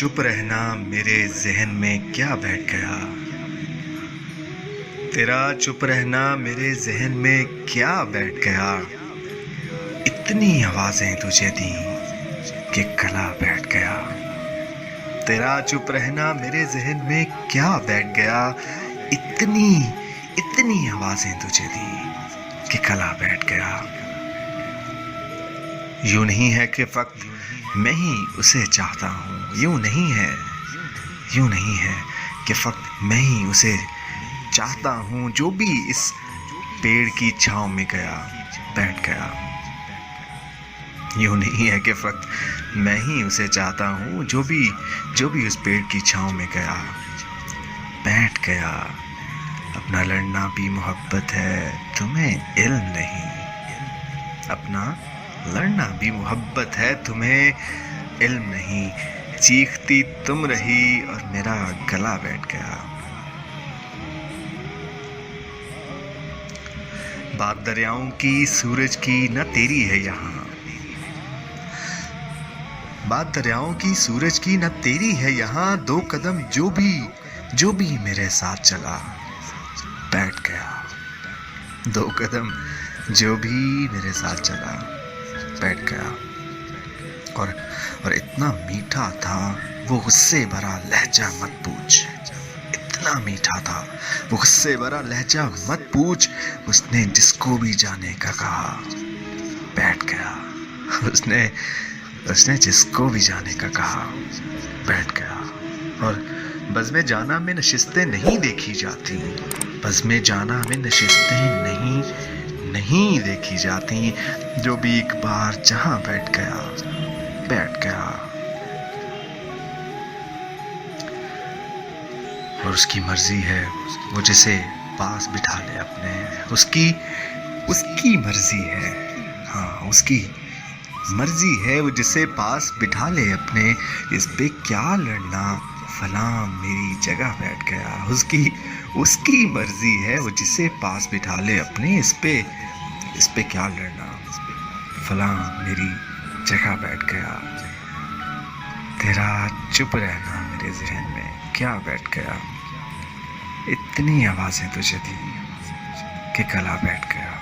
चुप रहना मेरे जहन में क्या बैठ गया। तेरा चुप रहना मेरे जहन में क्या बैठ गया। इतनी आवाजें तुझे दी कि गला बैठ गया। तेरा चुप रहना मेरे जहन में क्या बैठ गया। इतनी इतनी आवाजें तुझे दी कि गला बैठ गया। यूं नहीं है कि वक्त मैं ही उसे चाहता हूँ। यूं नहीं है कि वक्त मैं ही उसे चाहता हूँ। जो भी इस पेड़ की छांव में गया बैठ गया। यूं नहीं है कि वक्त मैं ही उसे चाहता हूँ। जो भी उस पेड़ की छांव में गया बैठ गया। अपना लड़ना भी मोहब्बत है, तुम्हें इल्म नहीं। अपना लड़ना भी मोहब्बत है, तुम्हें इल्म नहीं। चीखती तुम रही और मेरा गला बैठ गया। बात दरियाओं की सूरज की न तेरी है यहाँ। बात दरियाओं की सूरज की न तेरी है यहाँ। दो कदम जो भी मेरे साथ चला बैठ गया। दो कदम जो भी मेरे साथ चला बैठ गया। और इतना मीठा था वो गुस्से भरा लहजा मत पूछ। इतना मीठा था वो गुस्से भरा लहजा मत पूछ। उसने जिसको भी जाने का कहा बैठ गया। उसने जिसको भी जाने का कहा बैठ गया। और बज़्म जाना में नशिस्तें नहीं देखी जाती। बज़्म जाना में नशिस्तें नहीं देखी जाती। जो भी एक बार जहां बैठ गया। और उसकी मर्जी है वो जिसे पास बिठा ले अपने। उसकी मर्जी है, हाँ उसकी मर्जी है वो जिसे पास बिठा ले अपने। इस पे क्या लड़ना, फलां मेरी जगह बैठ गया। उसकी मर्जी है वो जिसे पास बिठा ले अपने। इस पे क्या लड़ना, फलां मेरी जगह बैठ गया। तेरा चुप रहना मेरे ज़हन में क्या बैठ गया। इतनी आवाजें तुझे दी कि गला बैठ गया।